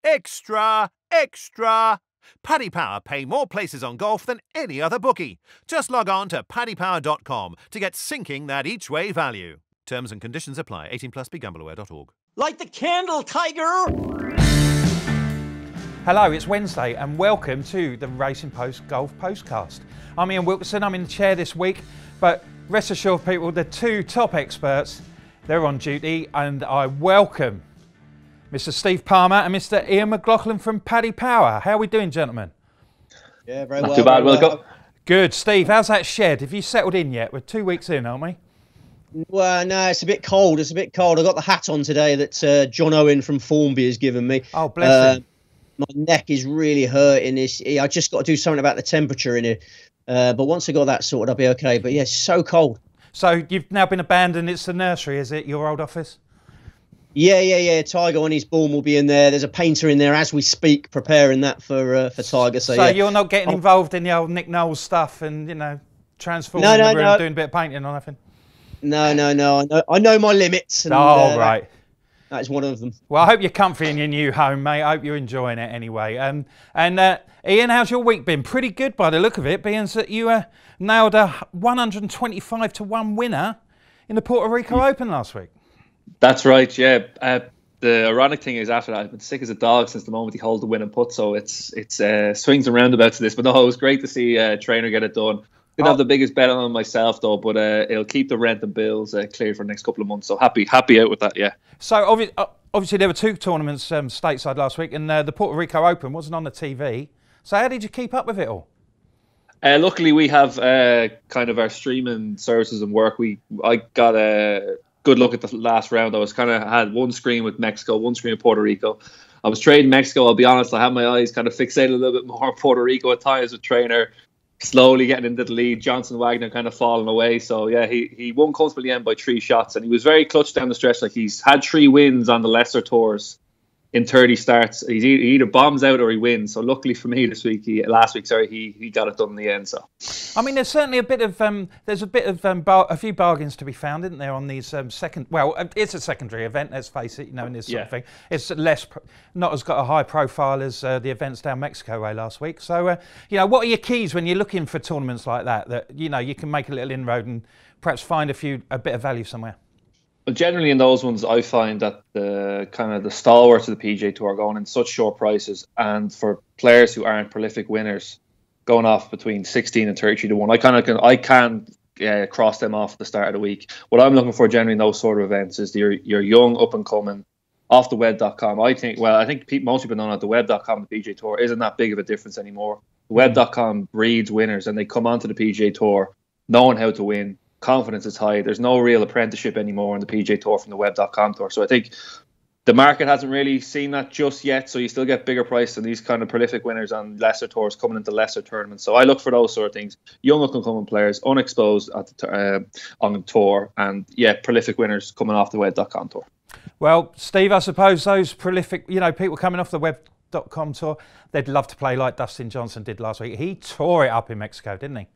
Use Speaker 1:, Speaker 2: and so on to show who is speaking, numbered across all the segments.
Speaker 1: Extra, extra! Paddy Power pay more places on golf than any other bookie. Just log on to paddypower.com to get sinking that each-way value. Terms and conditions apply. 18 plus begambleaware.org.
Speaker 2: Light the candle, Tiger!
Speaker 3: Hello, it's Wednesday and welcome to the Racing Post Golf Postcast. I'm Ian Wilkinson, I'm in the chair this week, but rest assured people, the two top experts, they're on duty, and I welcome Mr. Steve Palmer and Mr. Ian McLaughlin from Paddy Power. How are we doing, gentlemen?
Speaker 2: Yeah, very well.
Speaker 4: Not too bad, welcome.
Speaker 3: Good. Steve, how's that shed? Have you settled in yet? We're 2 weeks in, aren't we?
Speaker 2: Well, no, it's a bit cold. I got the hat on today that John Owen from Formby has given me.
Speaker 3: Oh, bless him.
Speaker 2: My neck is really hurting. I just got to do something about the temperature in here. But once I got that sorted, I'll be okay. But yeah, it's so cold.
Speaker 3: So you've now been abandoned. It's the nursery, is it? Your old office?
Speaker 2: Yeah. Tiger on his ball will be in there. There's a painter in there as we speak, preparing that for Tiger. So yeah.
Speaker 3: You're not getting involved in the old Nick Knowles stuff and, transforming the room, doing a bit of painting or nothing? No.
Speaker 2: I know my limits. And,
Speaker 3: right.
Speaker 2: That is one of them.
Speaker 3: Well, I hope you're comfy in your new home, mate. I hope you're enjoying it anyway. And Ian, how's your week been? Pretty good by the look of it, being that you nailed a 125-1 winner in the Puerto Rico Open last week.
Speaker 4: That's right, yeah. The ironic thing is, after that, I've been sick as a dog since the moment he held the winning putt, so it's swings and roundabouts to this. But no, it was great to see a trainer get it done. Didn't have the biggest bet on myself though, but it'll keep the rent and bills cleared for the next couple of months. So happy out with that, yeah.
Speaker 3: So obviously there were two tournaments stateside last week, and the Puerto Rico Open wasn't on the TV. So how did you keep up with it all?
Speaker 4: Luckily, we have kind of our streaming services and work. I got a good look at the last round. I was had one screen with Mexico, one screen with Puerto Rico. I was trading Mexico. I'll be honest, I had my eyes kind of fixated a little bit more on Puerto Rico at times with trainer slowly getting into the lead. Johnson Wagner kind of falling away. So yeah, he won comfortably in by 3 shots, and he was very clutch down the stretch. Like, he's had 3 wins on the lesser tours in 30 starts. He either bombs out or he wins. So luckily for me last week, he got it done in the end. So
Speaker 3: I mean, there's certainly a few bargains to be found, isn't there, on these second? Well, it's a secondary event. Let's face it. In this sort of thing, it's not as got a high profile as the events down Mexico way last week. So what are your keys when you're looking for tournaments like that? That you can make a little inroad and perhaps find a bit of value somewhere.
Speaker 4: Well, generally in those ones, I find that the kind of the stalwarts of the PGA Tour are going in such short prices, and for players who aren't prolific winners, going off between 16 and 33 to 1, I can cross them off at the start of the week. What I'm looking for generally in those sort of events is your young up and coming off the web.com. I think most people know that the web.com, the PGA Tour, isn't that big of a difference anymore. The web.com breeds winners, and they come onto the PGA Tour knowing how to win. Confidence is high. There's no real apprenticeship anymore on the PGA Tour from the web.com tour. So I think the market hasn't really seen that just yet. So you still get bigger price than these kind of prolific winners on lesser tours coming into lesser tournaments. So I look for those sort of things. Young up-and-coming players, unexposed on the tour, and prolific winners coming off the web.com tour.
Speaker 3: Well, Steve, I suppose those prolific, people coming off the web.com tour, they'd love to play like Dustin Johnson did last week. He tore it up in Mexico, didn't he?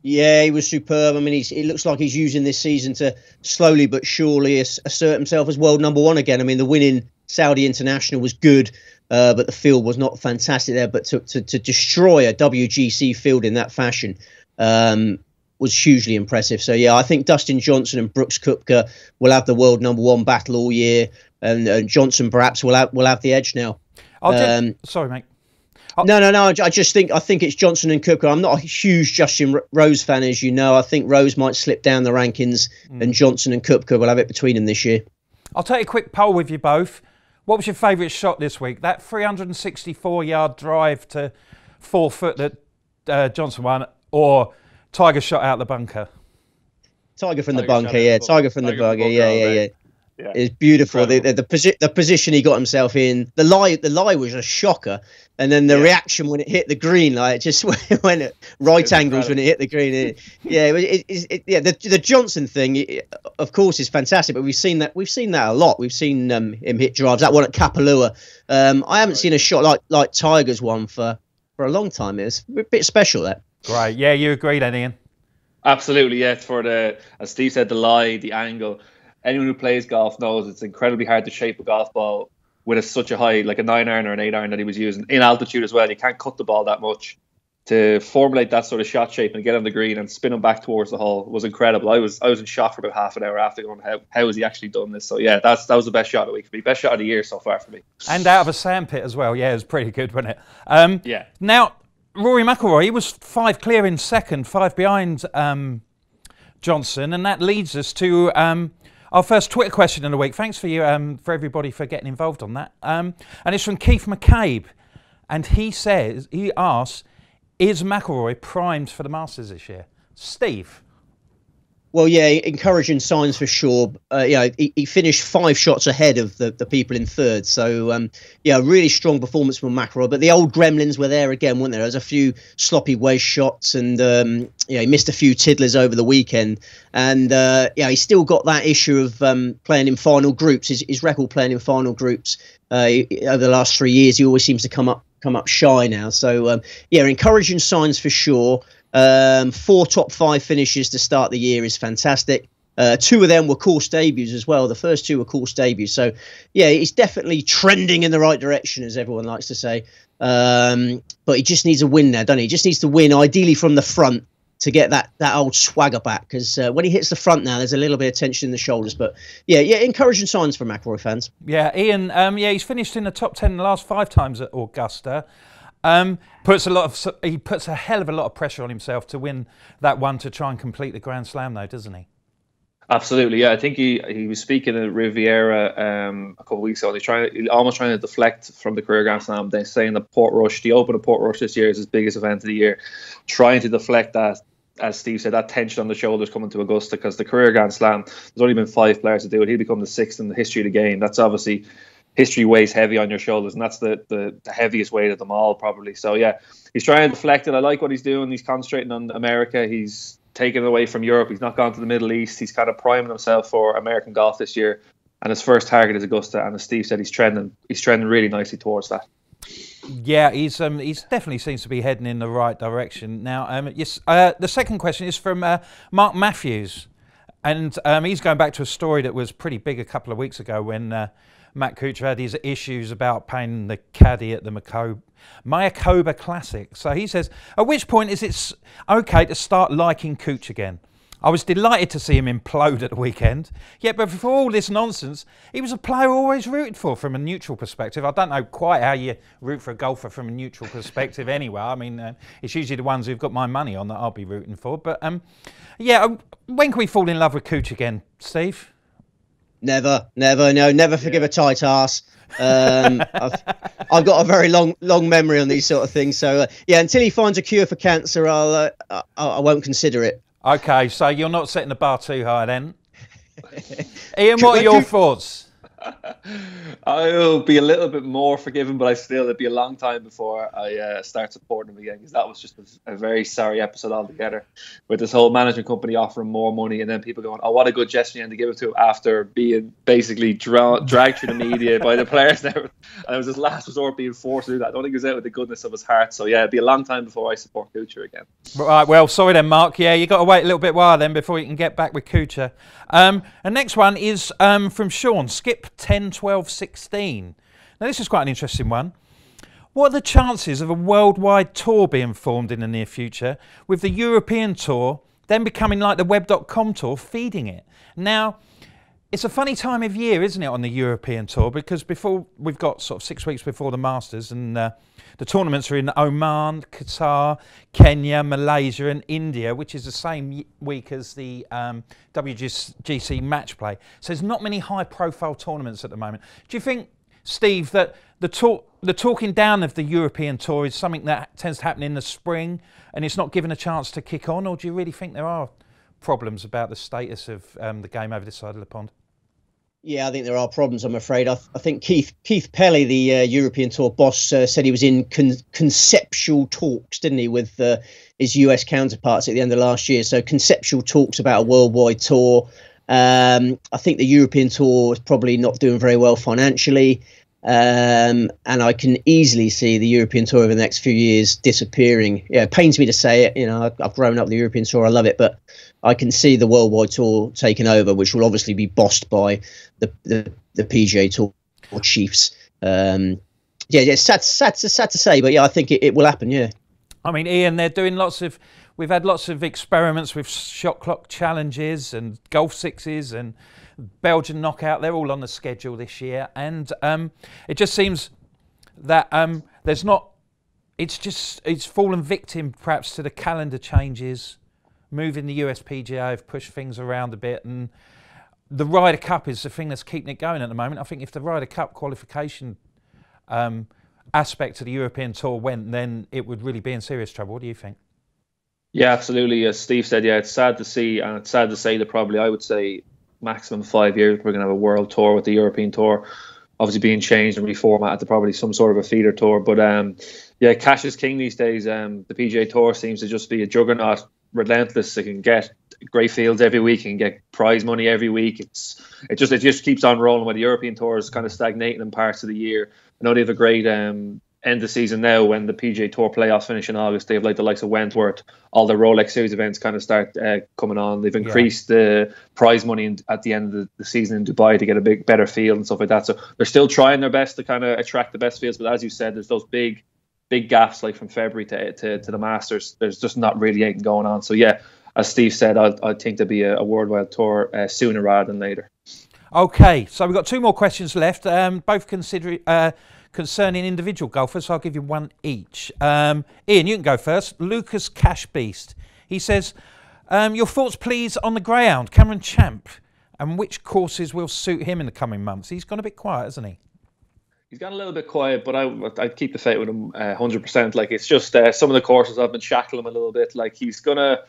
Speaker 2: Yeah, he was superb. I mean, it looks like he's using this season to slowly but surely assert himself as world number one again. I mean, the winning Saudi International was good, but the field was not fantastic there. But to destroy a WGC field in that fashion was hugely impressive. So, yeah, I think Dustin Johnson and Brooks Koepka will have the world number one battle all year. And Johnson perhaps will have the edge now.
Speaker 3: Sorry, mate.
Speaker 2: No. I think it's Johnson and Koepka. I'm not a huge Justin Rose fan, as you know. I think Rose might slip down the rankings, and Johnson and Koepka will have it between them this year.
Speaker 3: I'll take a quick poll with you both. What was your favourite shot this week? That 364-yard drive to 4 foot that Johnson won, or Tiger shot out the bunker?
Speaker 2: Tiger from the bunker, yeah. Tiger from the bunker, yeah. Yeah. It's beautiful. The position he got himself in. The lie was a shocker, and then the reaction when it hit the green, like it just went at right angles when it hit the green. The Johnson thing, of course, is fantastic. But we've seen that a lot. We've seen him hit drives. That one at Kapalua. I haven't seen a shot like Tiger's one for a long time. It's a bit special there.
Speaker 3: Great. Yeah, you agree, then, Ian?
Speaker 4: Absolutely. Yeah. For as Steve said, the lie, the angle. Anyone who plays golf knows it's incredibly hard to shape a golf ball with such a high, like a 9-iron or an 8-iron that he was using in altitude as well. You can't cut the ball that much. To formulate that sort of shot shape and get on the green and spin him back towards the hole was incredible. I was in shock for about half an hour after going, how has he actually done this? So yeah, that was the best shot of the week for me. Best shot of the year so far for me. And
Speaker 3: out of a sandpit as well. Yeah, it was pretty good, wasn't it?
Speaker 4: Yeah.
Speaker 3: Now, Rory McIlroy, he was 5 clear in second, 5 behind Johnson, and that leads us to our first Twitter question of the week. Thanks for you, for everybody for getting involved on that. And it's from Keith McCabe, and he asks, is McIlroy primed for the Masters this year? Steve?
Speaker 2: Well, yeah, encouraging signs for sure. He finished 5 shots ahead of the people in third. So, really strong performance from McIlroy. But the old gremlins were there again, weren't there? There was a few sloppy waist shots and, he missed a few tiddlers over the weekend. And, he's still got that issue of playing in final groups. His record playing in final groups over the last 3 years, he always seems to come up shy now. So, encouraging signs for sure. 4 top 5 finishes to start the year is fantastic. 2 of them were course debuts as well. The first 2 were course debuts. So, he's definitely trending in the right direction, as everyone likes to say. But he just needs a win now, doesn't he? He just needs to win, ideally from the front, to get that old swagger back. Because when he hits the front now, there's a little bit of tension in the shoulders. But, encouraging signs for McIlroy fans.
Speaker 3: Yeah, Ian, he's finished in the top 10 the last 5 times at Augusta. He puts a hell of a lot of pressure on himself to win that one, to try and complete the Grand Slam, though, doesn't he?
Speaker 4: Absolutely, yeah. I think he was speaking at Riviera a couple of weeks ago. He's almost trying to deflect from the career Grand Slam. They're saying the Open of Port Rush this year is his biggest event of the year, trying to deflect that, as Steve said, that tension on the shoulders coming to Augusta, because the career Grand Slam, there's only been 5 players to do it. He'll become the 6th in the history of the game. That's obviously, history weighs heavy on your shoulders, and that's the heaviest weight of them all, probably. So yeah, he's trying to deflect it. I like what he's doing. He's concentrating on America. He's taken it away from Europe. He's not gone to the Middle East. He's kind of priming himself for American golf this year, and his first target is Augusta. And as Steve said, he's trending really nicely towards that.
Speaker 3: Yeah, he's definitely seems to be heading in the right direction now. The second question is from Mark Matthews, and he's going back to a story that was pretty big a couple of weeks ago when Matt Gooch had his issues about paying the caddy at the Mayakoba Classic. So he says, at which point is it okay to start liking Gooch again? I was delighted to see him implode at the weekend. Yet before all this nonsense, he was a player always rooted for from a neutral perspective. I don't know quite how you root for a golfer from a neutral perspective anyway. I mean, it's usually the ones who've got my money on that I'll be rooting for. But when can we fall in love with Gooch again, Steve?
Speaker 2: Never forgive a tight ass. I've got a very long memory on these sort of things. So until he finds a cure for cancer, I won't consider it.
Speaker 3: Okay, so you're not setting the bar too high then. Ian, what are your thoughts?
Speaker 4: I'll be a little bit more forgiving, but it'll be a long time before I start supporting him again, because that was just a very sorry episode altogether, with this whole management company offering more money and then people going, oh, what a good gesture, and to give it to him after being basically dragged through the media by the players and everything. And it was his last resort being forced to do that. I don't think he was out with the goodness of his heart. So it'll be a long time before I support Kuchar again. Right,
Speaker 3: well, sorry then, Mark. Yeah, you got to wait a little bit while then before you can get back with Kuchar. The next one is from Sean, Skip 10-12-16. Now this is quite an interesting one. What are the chances of a worldwide tour being formed in the near future, with the European tour then becoming like the Web.com tour, feeding it? Now, it's a funny time of year, isn't it, on the European tour, because before we've got sort of 6 weeks before the Masters, and the tournaments are in Oman, Qatar, Kenya, Malaysia and India, which is the same week as the WGC match play. So there's not many high-profile tournaments at the moment. Do you think, Steve, that the talking down of the European tour is something that tends to happen in the spring and it's not given a chance to kick on, or do you really think there are problems about the status of the game over this side of the pond?
Speaker 2: Yeah, I think there are problems, I'm afraid. I think Keith Pelley, the European Tour boss, said he was in conceptual talks, didn't he, with his US counterparts at the end of last year. So conceptual talks about a worldwide tour. I think the European Tour is probably not doing very well financially. And I can easily see the European Tour over the next few years disappearing. Yeah, it pains me to say it. You know, I've grown up with the European Tour. I love it, but I can see the worldwide tour taking over, which will obviously be bossed by the PGA Tour chiefs. It's sad to say, but yeah, I think it will happen. Yeah.
Speaker 3: I mean, Ian, they're doing we've had lots of experiments with shot clock challenges and golf sixes and Belgian knockout. They're all on the schedule this year, and it just seems that it's fallen victim perhaps to the calendar changes, moving the USPGA have pushed things around a bit, and the Ryder Cup is the thing that's keeping it going at the moment. I think if the Ryder Cup qualification aspect of the European Tour went, then it would really be in serious trouble. What do you think?
Speaker 4: Yeah, absolutely. As Steve said, yeah, it's sad to see, and it's sad to say that probably, I would say, maximum 5 years we're going to have a world tour with the European Tour obviously being changed and reformatted to probably some sort of a feeder tour. But yeah, cash is king these days. The PGA Tour seems to just be a juggernaut, relentless. They can get great fields every week and get prize money every week. It just keeps on rolling, where the European Tour is kind of stagnating in parts of the year. I know they have a great end of season now when the PGA Tour playoffs finish in August. They have like the likes of Wentworth, all the Rolex Series events kind of start coming on. They've increased the prize money at the end of the season in Dubai to get a better field and stuff like that. So they're still trying their best to kind of attract the best fields. But as you said, there's those big gaps, like from February to the Masters. There's just not really anything going on. So yeah, as Steve said, I think there'll be a worldwide tour sooner rather than later.
Speaker 3: Okay, so we've got two more questions left, both concerning individual golfers, so I'll give you one each. Ian, you can go first. Lucas Cash Beast. He says, your thoughts please on the greyhound, Cameron Champ, and which courses will suit him in the coming months? He's gone a bit quiet, hasn't he?
Speaker 4: He's gone a little bit quiet, but I'd keep the faith with him 100%. Like, it's just some of the courses I've been shackling him a little bit. Like, he's going to,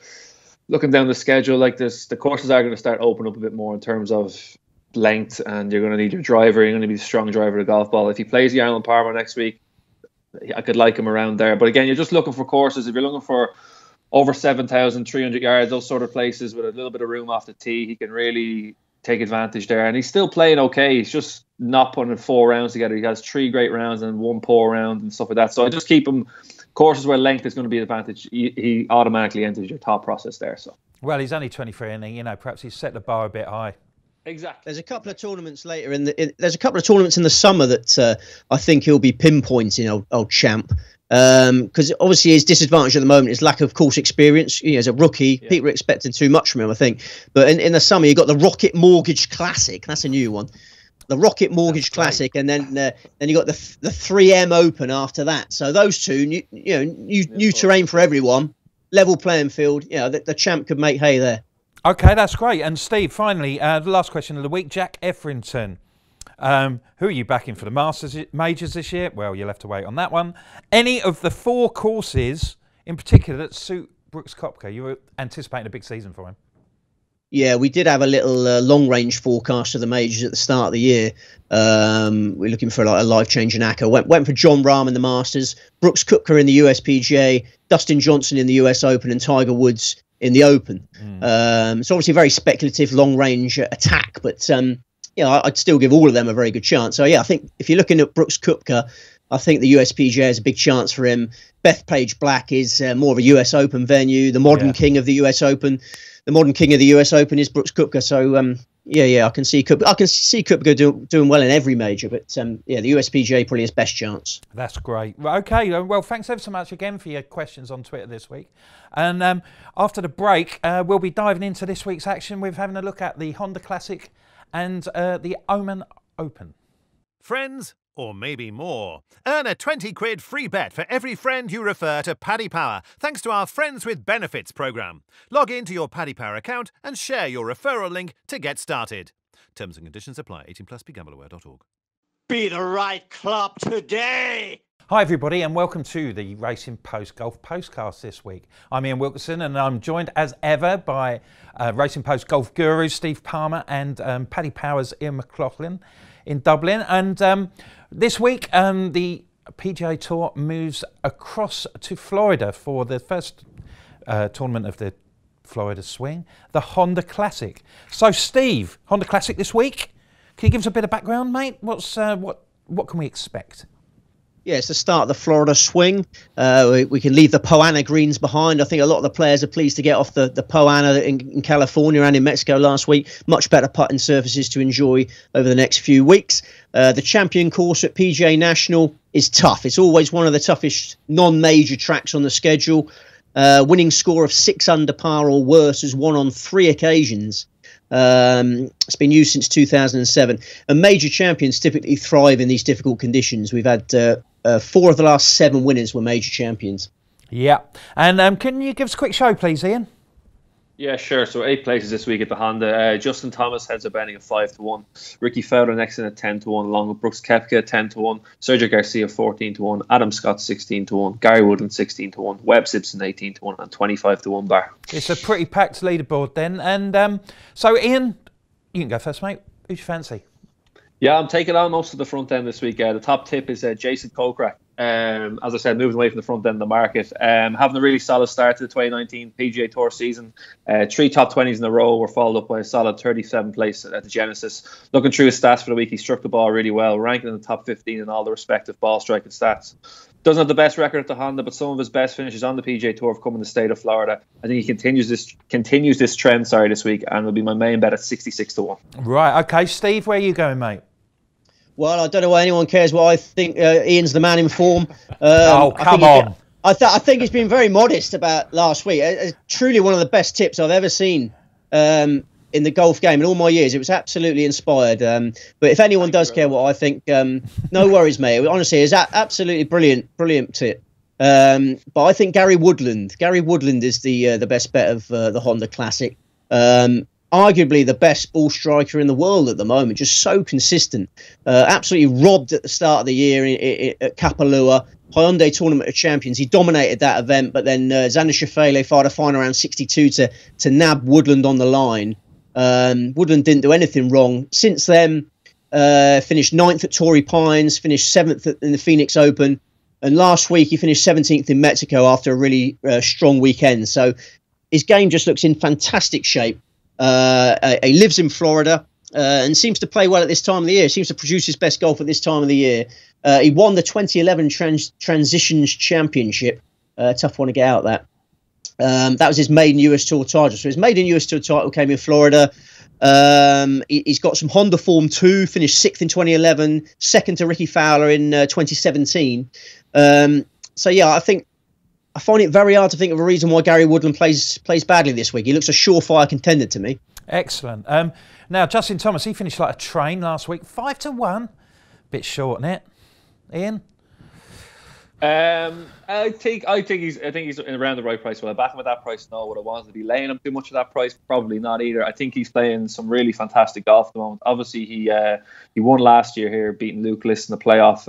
Speaker 4: looking down the schedule, like this, the courses are going to start opening up a bit more in terms of length, and you're going to need your driver. You're going to be a strong driver of the golf ball. If he plays the Arnold Palmer next week, I could like him around there. But again, you're just looking for courses. If you're looking for over 7,300 yards, those sort of places with a little bit of room off the tee, he can really take advantage there. And he's still playing okay. He's just not putting 4 rounds together. He has 3 great rounds and 1 poor round and stuff like that. So I just keep him courses where length is going to be an advantage. He automatically enters your top process there. So
Speaker 3: well, he's only 23, and perhaps he's set the bar a bit high.
Speaker 4: Exactly.
Speaker 2: There's a couple of tournaments later there's a couple of tournaments in the summer that I think he'll be pinpointing old Champ, because obviously his disadvantage at the moment is lack of course experience. As a rookie, people are expecting too much from him, I think. But in the summer, you've got the Rocket Mortgage Classic. That's a new one. The Rocket Mortgage Classic, and then you got the 3M Open after that. So those two, new terrain for everyone, level playing field. The Champ could make hay there.
Speaker 3: Okay, that's great. And Steve, finally, the last question of the week, Jack Etherington. Who are you backing for the Masters Majors this year? Well, you'll have to wait on that one. Any of the 4 courses in particular that suit Brooks Koepka? You were anticipating a big season for him.
Speaker 2: Yeah, we did have a little long-range forecast of the majors at the start of the year. We're looking for like a life-changing acca. Went for John Rahm in the Masters, Brooks Koepka in the USPGA, Dustin Johnson in the US Open, and Tiger Woods in the Open. It's obviously a very speculative long-range attack, but I'd still give all of them a very good chance. So yeah, I think if you're looking at Brooks Koepka, I think the USPGA is a big chance for him. Bethpage Black is more of a US Open venue. The modern king of the US Open, is Brooks Koepka. So I can see Koepka doing well in every major, but the USPGA probably his best chance.
Speaker 3: That's great. Okay, well, thanks ever so much again for your questions on Twitter this week. And after the break, we'll be diving into this week's action with having a look at the Honda Classic and the Oman Open.
Speaker 1: Friends, or maybe more. Earn a 20 quid free bet for every friend you refer to Paddy Power, thanks to our Friends with Benefits programme. Log into your Paddy Power account and share your referral link to get started. Terms and conditions apply. 18+, begambleaware.org.
Speaker 5: Be the right club today!
Speaker 3: Hi everybody, and welcome to the Racing Post Golf Postcast this week. I'm Ian Wilkinson, and I'm joined as ever by Racing Post Golf guru Steve Palmer and Paddy Power's Ian McLaughlin in Dublin. And this week, the PGA Tour moves across to Florida for the first tournament of the Florida Swing, the Honda Classic. So, Steve, Honda Classic this week. Can you give us a bit of background, mate? What can we expect?
Speaker 2: Yeah, it's the start of the Florida swing. We can leave the Poana greens behind. I think a lot of the players are pleased to get off the Poana in California and in Mexico last week. Much better putting surfaces to enjoy over the next few weeks. The champion course at PGA National is tough. It's always one of the toughest non-major tracks on the schedule. Winning score of 6 under par or worse has won on 3 occasions. It's been used since 2007, and major champions typically thrive in these difficult conditions. We've had 4 of the last 7 winners were major champions.
Speaker 3: Yeah, and can you give us a quick show, please, Ian?
Speaker 4: Yeah, sure. So 8 places this week at the Honda. Justin Thomas heads up betting at 5-1. Ricky Fowler next in at 10-1, along with Brooks Koepka at 10-1. Sergio Garcia 14-1. Adam Scott 16-1. Gary Woodland 16-1. Webb Simpson 18-1 and 25-1 bar. It's
Speaker 3: a pretty packed leaderboard then. And so Ian, you can go first, mate. Who'd you fancy?
Speaker 4: Yeah, I'm taking on most of the front end this week. The top tip is Jason Kokrak. As I said, moving away from the front end of the market. Having a really solid start to the 2019 PGA Tour season. 3 top 20s in a row were followed up by a solid 37th place at the Genesis. Looking through his stats for the week, he struck the ball really well, ranking in the top 15 in all the respective ball striking stats. Doesn't have the best record at the Honda, but some of his best finishes on the PGA Tour have come in the state of Florida. I think he continues this trend this week, and will be my main bet at 66-1.
Speaker 3: Right, okay. Steve, where are you going, mate?
Speaker 2: Well, I don't know why anyone cares what I think. Ian's the man in form.
Speaker 3: Come on.
Speaker 2: I think he's been very modest about last week. It's truly one of the best tips I've ever seen in the golf game in all my years. It was absolutely inspired. But if anyone does care what I think, no worries, mate. Honestly, it's absolutely brilliant tip. But I think Gary Woodland is the best bet of the Honda Classic. Arguably the best ball striker in the world at the moment, just so consistent. Absolutely robbed at the start of the year at Kapalua, Hyundai Tournament of Champions. He dominated that event, but then Xander Schauffele fired a fine around 62 to nab Woodland on the line. Woodland didn't do anything wrong. Since then, finished 9th at Torrey Pines, finished 7th in the Phoenix Open, and last week he finished 17th in Mexico after a really strong weekend. So his game just looks in fantastic shape. He lives in Florida and seems to play well at this time of the year. Seems to produce his best golf at this time of the year. He won the 2011 Transitions Championship. Tough one to get out that. That was his maiden US Tour title. So his maiden US Tour title came in Florida. He's got some Honda form too. Finished 6th in 2011, 2nd to Ricky Fowler in 2017. So yeah, I find it very hard to think of a reason why Gary Woodland plays badly this week. He looks a surefire contender to me.
Speaker 3: Excellent. Now, Justin Thomas, he finished like a train last week. 5-1. Bit short, isn't it? Ian?
Speaker 4: I think he's around the right price. Will I back him at that price? No. Would I want to be laying him too much at that price? Probably not either. I think he's playing some really fantastic golf at the moment. Obviously, he won last year here, beating Luke List in the playoff.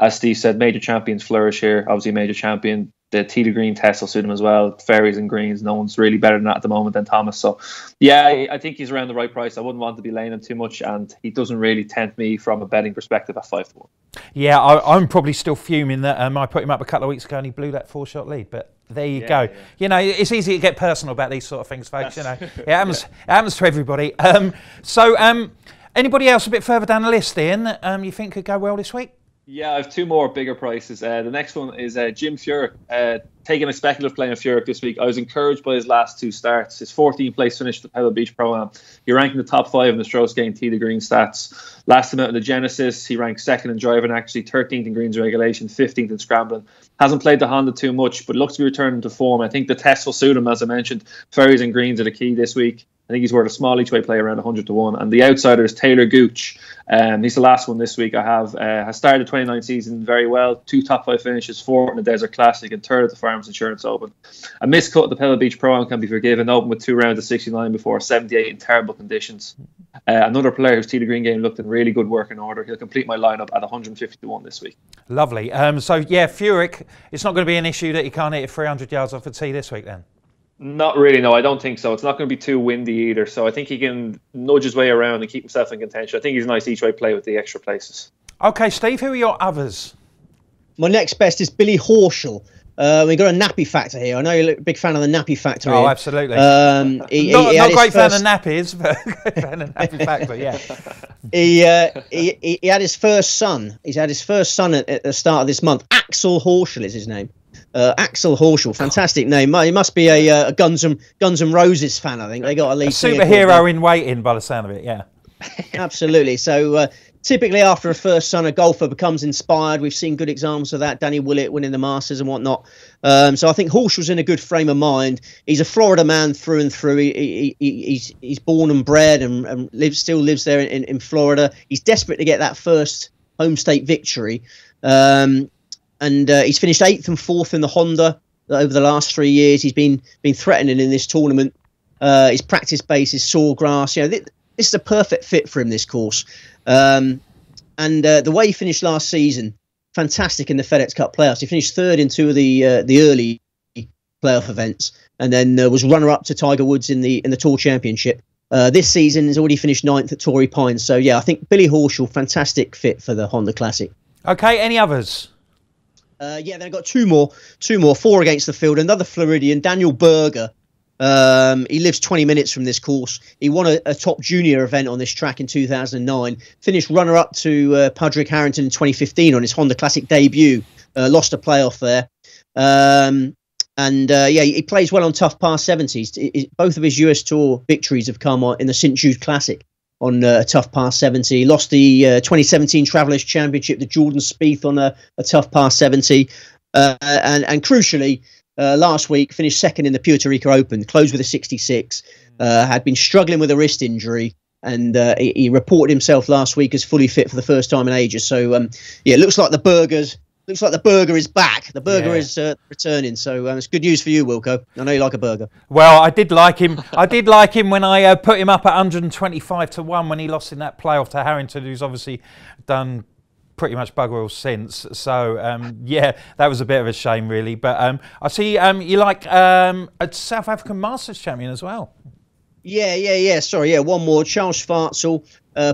Speaker 4: As Steve said, major champions flourish here. Obviously, major champion. The tee to green test will suit him as well. Fairways and greens, no one's really better than that at the moment than Thomas. So, yeah, I think he's around the right price. I wouldn't want to be laying him too much, and he doesn't really tempt me from a betting perspective at 5-1.
Speaker 3: Yeah, I'm probably still fuming that I put him up a couple of weeks ago and he blew that 4-shot lead. But there you go. Yeah. You know, it's easy to get personal about these sort of things, folks. You know, it happens to everybody. Anybody else a bit further down the list, Ian, you think could go well this week?
Speaker 4: Yeah, I have 2 more bigger prices. The next one is Jim Furyk, taking a speculative play on Furyk this week. I was encouraged by his last 2 starts. His 14th place finish at the Pebble Beach Pro-Am. He ranked in the top 5 in the strokes gained tee to green stats. Last time out in the Genesis, he ranked 2nd in driving, actually 13th in greens regulation, 15th in scrambling. Hasn't played the Honda too much, but looks to be returning to form. I think the test will suit him, as I mentioned. Fairways and greens are the key this week. I think he's worth a small each way play around 100-1. And the outsider is Taylor Gooch. He's the last one this week. I have has started the 2019 season very well. 2 top 5 finishes, 4th in the Desert Classic and 3rd at the Farmers Insurance Open. A miscut at the Pebble Beach Pro-Am can be forgiven. Open with 2 rounds of 69 before 78 in terrible conditions. Another player whose tee to green game looked in really good working order. He'll complete my lineup at 150-1 this week.
Speaker 3: Lovely. So yeah, Furyk, it's not going to be an issue that he can't hit it 300 yards off the tee this week then?
Speaker 4: Not really, no, I don't think so. It's not going to be too windy either, so I think he can nudge his way around and keep himself in contention. I think he's a nice each way play with the extra places.
Speaker 3: Okay, Steve, who are your others?
Speaker 2: My next best is Billy Horschel. We got a nappy factor here. I know you're a big fan of the nappy factor.
Speaker 3: Oh,
Speaker 2: here.
Speaker 3: Absolutely.
Speaker 2: Not
Speaker 3: great fan of nappies, but great fan of nappy factor. Yeah.
Speaker 2: He had his first son. He's had his first son at the start of this month. Axel Horschel is his name. Axel Horschel, fantastic name. He must be a Guns N' Roses fan. I think they got a lead
Speaker 3: superhero in waiting by the sound of it. Yeah.
Speaker 2: Absolutely. So. Typically, after a first son, a golfer becomes inspired. We've seen good examples of that. Danny Willett winning the Masters and whatnot. So I think Horschel's in a good frame of mind. He's a Florida man through and through. He's born and bred and still lives there in Florida. He's desperate to get that first home state victory. And he's finished 8th and 4th in the Honda over the last 3 years. He's been threatening in this tournament. His practice base is sawgrass. This is a perfect fit for him, this course. And the way he finished last season, fantastic in the FedEx Cup playoffs. He finished 3rd in 2 of the early playoff events, and then was runner-up to Tiger Woods in the Tour Championship. This season, he's already finished 9th at Torrey Pines. So yeah, I think Billy Horschel, fantastic fit for the Honda Classic.
Speaker 3: Okay, any others?
Speaker 2: They've got two more, 4 against the field. Another Floridian, Daniel Berger. He lives 20 minutes from this course. He won a top junior event on this track in 2009. Finished runner-up to Padraig Harrington in 2015 on his Honda Classic debut. Lost a playoff there. He plays well on tough par 70s. Both of his US Tour victories have come in the St. Jude Classic on a tough par 70. He lost the 2017 Travelers Championship to Jordan Spieth on a tough par 70. And crucially, last week, finished 2nd in the Puerto Rico Open, closed with a 66, had been struggling with a wrist injury, and he reported himself last week as fully fit for the first time in ages. So, it looks like the burger is back. The burger is returning. So it's good news for you, Wilco. I know you like a burger.
Speaker 3: Well, I did like him. I did like him when I put him up at 125 to 1 when he lost in that playoff to Harrington, who's obviously done pretty much bugger all since. So that was a bit of a shame, really. But I see you like a South African Masters champion as well.
Speaker 2: Yeah. Sorry, one more. Charles Schwartzel.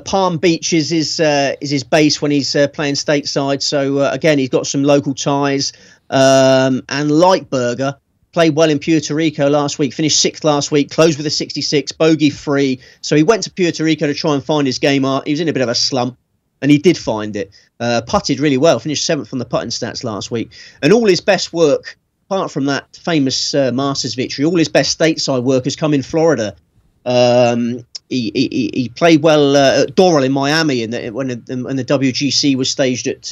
Speaker 2: Palm Beach is his base when he's playing stateside. So again, he's got some local ties. And like Berger, played well in Puerto Rico last week. Finished 6th last week. Closed with a 66, bogey free. So he went to Puerto Rico to try and find his game. He was in a bit of a slump, and he did find it. Putted really well. Finished 7th on the putting stats last week. And all his best work, apart from that famous Masters victory, all his best stateside work has come in Florida. He played well at Doral in Miami when the WGC was staged at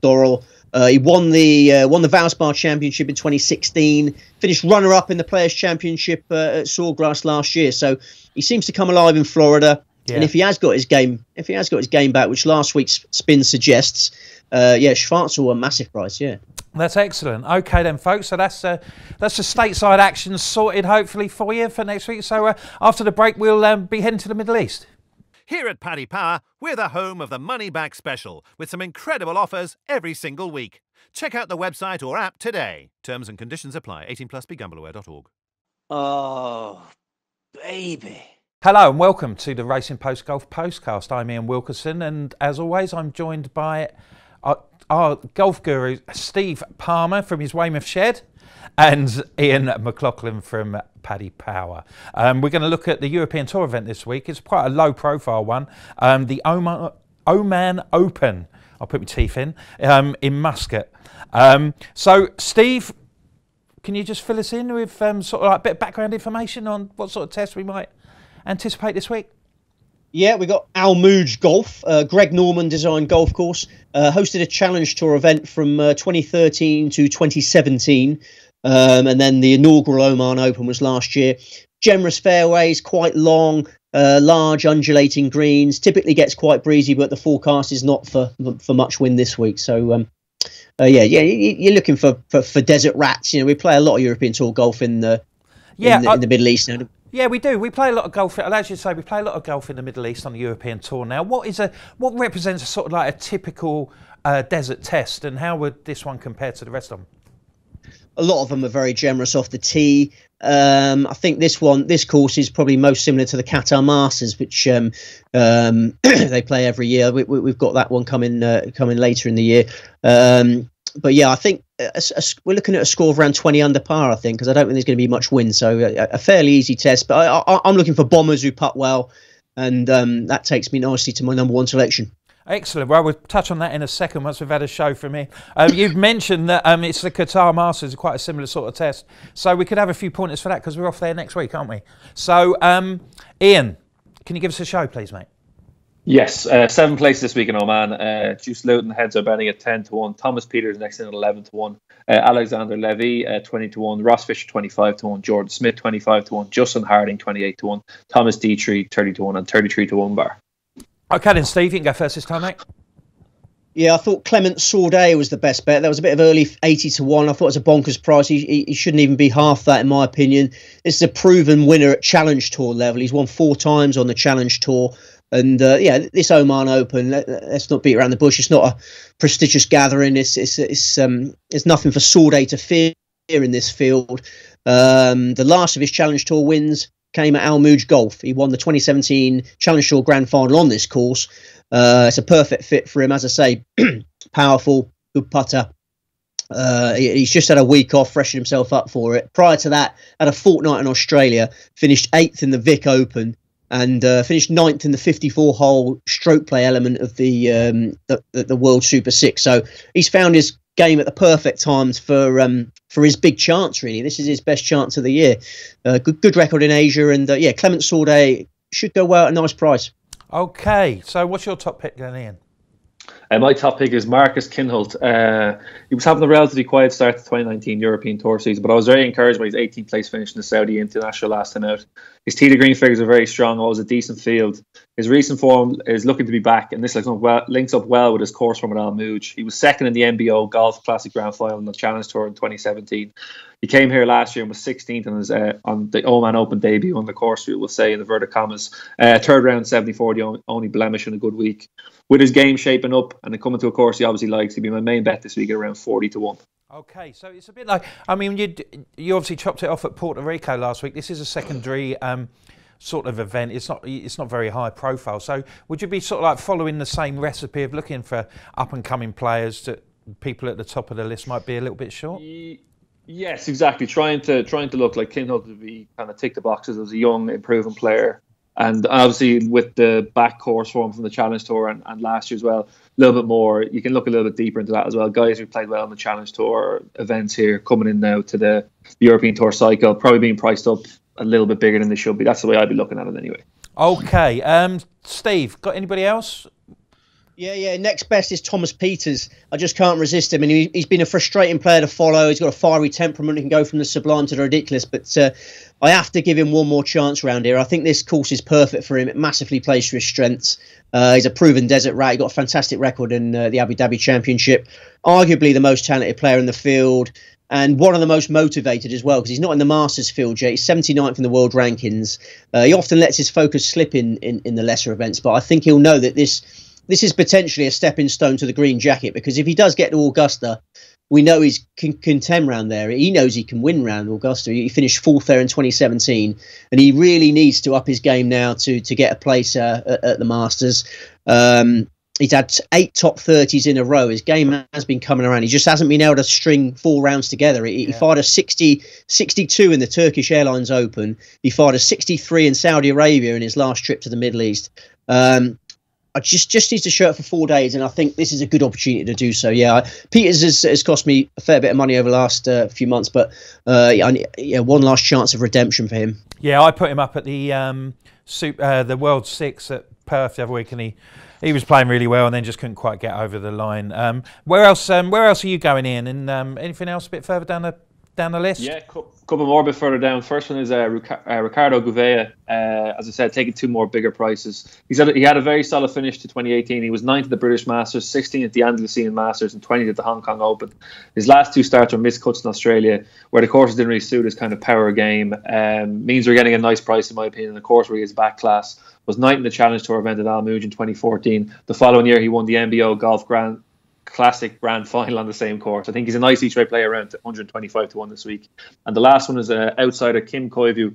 Speaker 2: Doral. He won the Valspar Championship in 2016. Finished runner-up in the Players Championship at Sawgrass last year. So he seems to come alive in Florida. Yeah. And if he has got his game back, which last week's spin suggests, Schwartzel a massive price. Yeah.
Speaker 3: That's excellent. Okay then, folks. So that's the stateside action sorted, hopefully, for you for next week. So after the break, we'll be heading to the Middle East.
Speaker 1: Here at Paddy Power, we're the home of the Money Back Special, with some incredible offers every single week. Check out the website or app today. Terms and conditions apply. 18+, begambleaware.org.
Speaker 5: Oh, baby.
Speaker 3: Hello and welcome to the Racing Post Golf Postcast. I'm Ian Wilkerson, and as always, I'm joined by our golf guru, Steve Palmer from his Weymouth shed, and Ian McLaughlin from Paddy Power. We're going to look at the European Tour event this week. It's quite a low-profile one, the Oman Open. I'll put my teeth in Muscat. So, Steve, can you just fill us in with sort of like a bit of background information on what sort of tests we might anticipate this week?
Speaker 2: Yeah, we got Al Mouj Golf, Greg Norman designed golf course, hosted a Challenge Tour event from 2013 to 2017, and then the inaugural Oman Open was last year. Generous fairways, quite long, large undulating greens, typically gets quite breezy, but the forecast is not for much wind this week. So you're looking for desert rats. You know, we play a lot of European Tour golf in the Middle East now.
Speaker 3: Yeah, we do. We play a lot of golf. As you say, we play a lot of golf in the Middle East on the European Tour now. What represents a sort of like a typical desert test, and how would this one compare to the rest of them?
Speaker 2: A lot of them are very generous off the tee. I think this course is probably most similar to the Qatar Masters, which they play every year. We've got that one coming later in the year. But yeah, I think we're looking at a score of around 20 under par, I think, because I don't think there's going to be much wind. So a fairly easy test. But I'm looking for bombers who putt well, and that takes me nicely to my number one selection.
Speaker 3: Excellent. Well, we'll touch on that in a second once we've had a show from here. You've mentioned that it's the Qatar Masters, quite a similar sort of test. So we could have a few pointers for that because we're off there next week, aren't we? So, Ian, can you give us a show, please, mate?
Speaker 4: Yes, 7 places this week in Oman. Juice Luton heads are betting at 10-1. Thomas Peters next in at 11-1. Alexander Levy 20-1. Ross Fisher 25-1. Jordan Smith 25-1. Justin Harding 28-1. Thomas Dietrich 30-1 and 33-1 bar.
Speaker 3: Okay then, Steve, you can go first this time, mate.
Speaker 2: Yeah, I thought Clement Saudet was the best bet. That was a bit of early 80-1. I thought it was a bonkers price. He shouldn't even be half that, in my opinion. This is a proven winner at Challenge Tour level. He's won 4 times on the Challenge Tour. And this Oman Open, let's not beat around the bush. It's not a prestigious gathering. It's nothing for Saudet to fear in this field. The last of his Challenge Tour wins came at Al Mouj Golf. He won the 2017 Challenge Tour Grand Final on this course. It's a perfect fit for him, as I say. Powerful, good putter. He's just had a week off, freshened himself up for it. Prior to that, had a fortnight in Australia, finished 8th in the Vic Open, and finished 9th in the 54-hole stroke play element of the World Super 6. So he's found his game at the perfect times for his big chance, really. This is his best chance of the year. Good record in Asia, and Clement Saudet should go well at a nice price.
Speaker 3: Okay, so what's your top pick then, Ian?
Speaker 4: My top pick is Marcus Kinhult. He was having a relatively quiet start to the 2019 European Tour season, but I was very encouraged by his 18th place finish in the Saudi International last time out. His tee to green figures are very strong. It was a decent field. His recent form is looking to be back, and this links up well with his course form at Al Mouj. He was second in the NBO Golf Classic Grand Final in the Challenge Tour in 2017. He came here last year and was 16th on the Oman Open debut on the course, we will say, in inverted commas. Third round 74, the only blemish in a good week. With his game shaping up and coming to a course he obviously likes, he'd be my main bet this week at around 40-1.
Speaker 3: Okay, so it's a bit like, I mean, you obviously chopped it off at Puerto Rico last week. This is a secondary sort of event. It's not very high profile. So would you be sort of like following the same recipe of looking for up and coming players that people at the top of the list might be a little bit short?
Speaker 4: Yes, exactly. Trying to look like Kinhult to be kind of tick the boxes as a young, improving player. And obviously with the back course form from the Challenge Tour and last year as well, a little bit more, you can look a little bit deeper into that as well. Guys who played well on the Challenge Tour events here coming in now to the European Tour cycle, probably being priced up a little bit bigger than they should be. That's the way I'd be looking at it anyway.
Speaker 3: Okay. Steve, got anybody else?
Speaker 2: Yeah. Next best is Thomas Peters. I just can't resist him. And he's been a frustrating player to follow. He's got a fiery temperament. He can go from the sublime to the ridiculous. But I have to give him one more chance around here. I think this course is perfect for him. It massively plays to his strengths. He's a proven desert rat. He got a fantastic record in the Abu Dhabi Championship. Arguably the most talented player in the field. And one of the most motivated as well, because he's not in the Masters field yet. He's 79th in the world rankings. He often lets his focus slip in the lesser events. But I think he'll know that this is potentially a stepping stone to the green jacket, because if he does get to Augusta, we know he's contend round there. He knows he can win round Augusta. He finished 4th there in 2017, and he really needs to up his game now to get a place at the Masters. He's had 8 top 30s in a row. His game has been coming around. He just hasn't been able to string 4 rounds together. He fired a 62 in the Turkish Airlines Open. He fired a 63 in Saudi Arabia in his last trip to the Middle East. I just needs to show up for 4 days, and I think this is a good opportunity to do so. Yeah, Peters has cost me a fair bit of money over the last few months, but one last chance of redemption for him. Yeah,
Speaker 3: I put him up at the World 6 at Perth the other week, and he was playing really well, and then just couldn't quite get over the line. Where else are you going in? And anything else a bit further down the list?
Speaker 4: Yeah, couple more a bit further down. First one is Riccardo Gouveia. As I said, taking 2 more bigger prices. He had a very solid finish to 2018. He was 9th at the British Masters, 16th at the Andalusian Masters, and 20th at the Hong Kong Open. His last 2 starts were miscuts in Australia, where the courses didn't really suit his kind of power game. Means we're getting a nice price, in my opinion. The course where he is back class. Was 9th in the Challenge Tour event at Al Mouj in 2014. The following year, he won the NBO Golf Grand Classic Grand Final on the same course. I think he's a nice each way player, around 125 to 1 this week. And the last one is outsider Kim Koivu,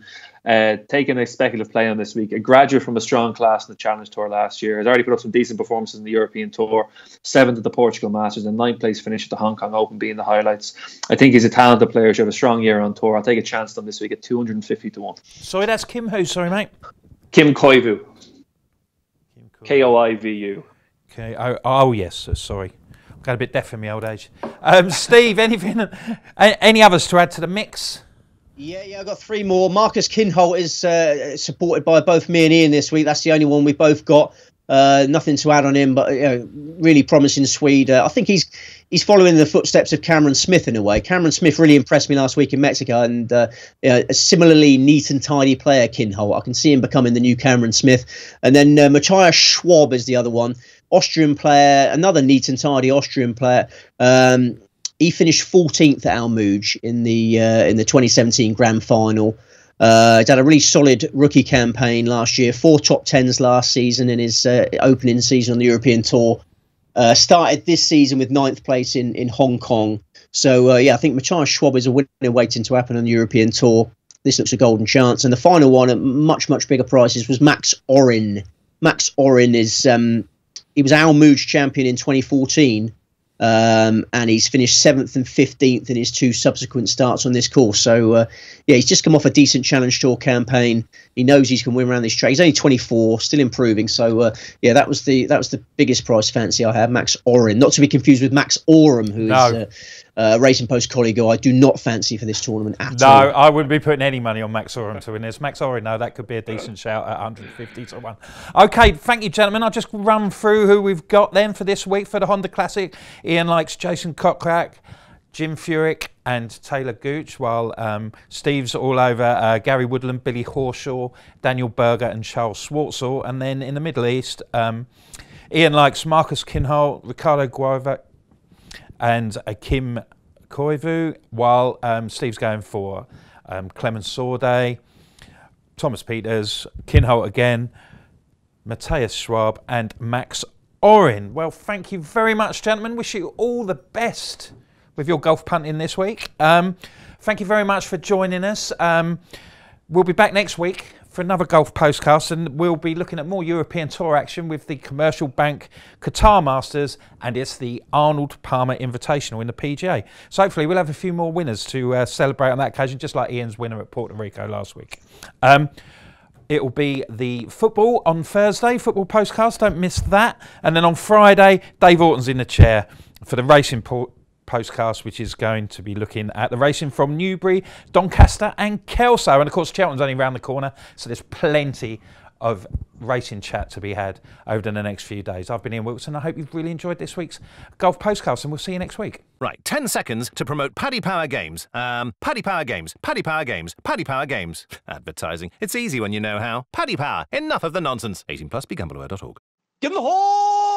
Speaker 4: taking a speculative play on this week. A graduate from a strong class in the Challenge Tour last year. Has already put up some decent performances in the European Tour. 7th at the Portugal Masters and 9th place finish at the Hong Kong Open being the highlights. I think he's a talented player. Should have a strong year on tour. I'll take a chance on this week at 250 to 1.
Speaker 3: Sorry, that's Kim who? Sorry, mate.
Speaker 4: Kim Koivu. Koivu.
Speaker 3: Okay. Oh yes. Sorry. Got a bit deaf in my old age. Steve, any others to add to the mix?
Speaker 2: Yeah, I've got 3 more. Marcus Kinholt is supported by both me and Ian this week. That's the only one we both got. Nothing to add on him, but really promising Swede. I think he's following the footsteps of Cameron Smith in a way. Cameron Smith really impressed me last week in Mexico, and a similarly neat and tidy player, Kinholt. I can see him becoming the new Cameron Smith. And then Matthias Schwab is the other one. Austrian player, another neat and tidy Austrian player. He finished 14th at Almouge in the 2017 Grand Final. He's had a really solid rookie campaign last year. 4 top 10s last season in his opening season on the European Tour. Started this season with 9th place in Hong Kong. So I think Matthias Schwab is a winner waiting to happen on the European Tour. This looks a golden chance. And the final one at much bigger prices was Max Oren. Max Oren is he was Almouge champion in 2014, and he's finished 7th and 15th in his 2 subsequent starts on this course. So, he's just come off a decent Challenge Tour campaign. He knows he's going to win around this track. He's only 24, still improving. So, that was the biggest price fancy I had, Max Oren. Not to be confused with Max Oram, who is a Racing Post colleague who I do not fancy for this tournament at all.
Speaker 3: No, I wouldn't be putting any money on Max Oram to win this. Max Oren, no, that could be a decent shout at 150 to 1. Okay, thank you, gentlemen. I'll just run through who we've got then for this week for the Honda Classic. Ian likes Jason Kokrak, Jim Furyk and Taylor Gooch, while Steve's all over Gary Woodland, Billy Horschel, Daniel Berger and Charles Schwartzel. And then in the Middle East, Ian likes Marcus Kinholt, Riccardo Gouveia and Kim Koivu, while Steve's going for Clemens Sorday, Thomas Peters, Kinholt again, Matthias Schwab and Max Oren. Well, thank you very much, gentlemen. Wish you all the best with your golf punting this week. Thank you very much for joining us. We'll be back next week for another golf postcast, and we'll be looking at more European Tour action with the Commercial Bank Qatar Masters, and it's the Arnold Palmer Invitational in the PGA. So hopefully we'll have a few more winners to celebrate on that occasion, just like Ian's winner at Puerto Rico last week. It will be the football on Thursday, football postcast, don't miss that. And then on Friday, Dave Orton's in the chair for the racing postcast, which is going to be looking at the racing from Newbury, Doncaster and Kelso. And of course, Cheltenham's only around the corner, so there's plenty of racing chat to be had over the next few days. I've been Ian Wilson. I hope you've really enjoyed this week's golf postcast, and we'll see you next week.
Speaker 1: Right, 10 seconds to promote Paddy Power Games. Paddy Power Games, Paddy Power Games, Paddy Power Games. Advertising. It's easy when you know how. Paddy Power. Enough of the nonsense. 18+, begambleaware.org.
Speaker 5: Give 'em the horn!